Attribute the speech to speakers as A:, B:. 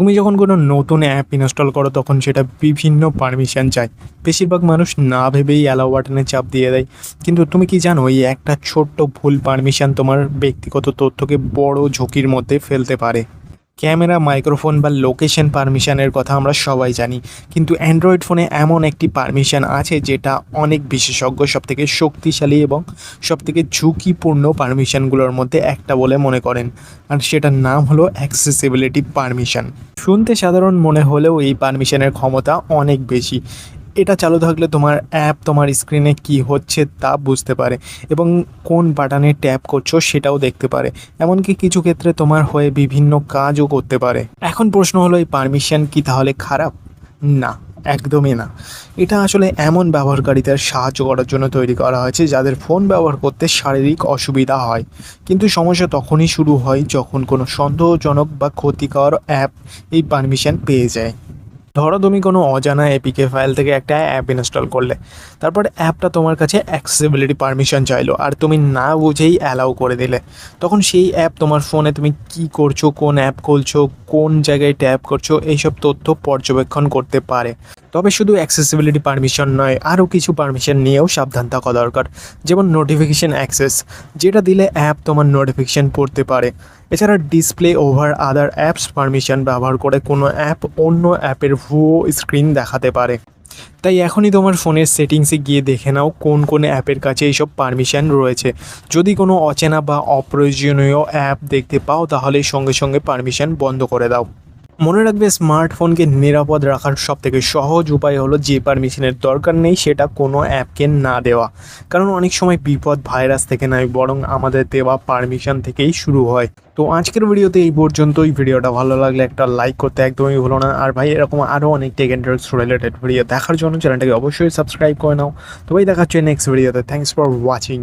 A: তুমি যখন কোনো নতুন অ্যাপ ইনস্টল করো তখন সেটা বিভিন্ন পারমিশন চায়। বেশিরভাগ মানুষ না ভেবেই অ্যালাউ বাটনে চাপ দিয়ে দেয়, কিন্তু তুমি কি জানো এই একটা ছোট্ট ভুল পারমিশন তোমার ব্যক্তিগত তথ্যকে বড় ঝুঁকির মধ্যে ফেলতে পারে। ক্যামেরা, মাইক্রোফোন বা লোকেশন পারমিশনের কথা আমরা সবাই জানি, কিন্তু অ্যান্ড্রয়েড ফোনে এমন একটি পারমিশন আছে যেটা অনেক বিশেষজ্ঞ সবথেকে শক্তিশালী এবং সবথেকে ঝুঁকিপূর্ণ পারমিশনগুলোর মধ্যে একটা বলে মনে করেন, আর সেটার নাম হলো অ্যাক্সেসিবিলিটি পারমিশন। শুনতে সাধারণ মনে হলেও এই পারমিশনের ক্ষমতা অনেক বেশি। এটা চালু থাকলে তোমার অ্যাপ তোমার স্ক্রিনে কি হচ্ছে তা বুঝতে পারে এবং কোন বাটনে ট্যাপ করছো সেটাও দেখতে পারে। এমনকি কিছু ক্ষেত্রে তোমার হয়ে বিভিন্ন কাজও করতে পারে। এখন প্রশ্ন হলো, এই পারমিশন কি তাহলে খারাপ? না, একদমই না। এটা আসলে এমন ব্যবহারকারীদের সাহায্য করার জন্য তৈরি করা হয়েছে যাদের ফোন ব্যবহার করতে শারীরিক অসুবিধা হয়। কিন্তু সমস্যা তখনই শুরু হয় যখন কোনো সন্দেহজনক বা ক্ষতিকর অ্যাপ এই পারমিশন পেয়ে যায়। ধরো তুমি কোনো অজানা এপিকে ফাইল থেকে একটা অ্যাপ ইনস্টল করলে, তারপর অ্যাপটা তোমার কাছে অ্যাক্সেসিবিলিটি পারমিশন চাইলো আর তুমি না বুঝেই অ্যালাউ করে দিলে। তখন সেই অ্যাপ তোমার ফোনে তুমি কি করছো, কোন অ্যাপ খুলছো, কোন জায়গায় ট্যাপ করছো, এইসব তথ্য পর্যবেক্ষণ করতে পারে। তবে শুধু অ্যাক্সেসিবিলিটি পারমিশন নয়, আরও কিছু পারমিশন নিয়েও সাবধান থাকা দরকার। যেমন নোটিফিকেশান অ্যাক্সেস, যেটা দিলে অ্যাপ তোমার নোটিফিকেশান পড়তে পারে। এছাড়া ডিসপ্লে ওভার আদার অ্যাপস পারমিশন ব্যবহার করে কোনো অ্যাপ অন্য অ্যাপের ভুয়ো স্ক্রিন দেখাতে পারে। তাই এখনই তোমার ফোনের সেটিংসে গিয়ে দেখে নাও কোন কোন অ্যাপের কাছে এইসব পারমিশন রয়েছে। যদি কোনো অচেনা বা অপ্রয়োজনীয় অ্যাপ দেখতে পাও তাহলে সঙ্গে সঙ্গে পারমিশন বন্ধ করে দাও। মনে রাখবে, স্মার্টফোনকে নিরাপদ রাখার সবথেকে সহজ উপায় হলো যে পারমিশনের দরকার নেই সেটা কোনো অ্যাপকে না দেওয়া। কারণ অনেক সময় বিপদ ভাইরাস থেকে নয়, বরং আমাদের দেওয়া পারমিশন থেকেই শুরু হয়। তো আজকের ভিডিওতে এই পর্যন্তই। ভিডিওটা ভালো লাগলে একটা লাইক করতে একদমই ভুলো না। আর ভাই, এরকম আরও অনেক tech and tricks related video দেখার জন্য চ্যানেলটাকে অবশ্যই সাবস্ক্রাইব করে নাও। তো ভাই, দেখা হচ্ছে নেক্সট ভিডিওতে। Thanks for watching.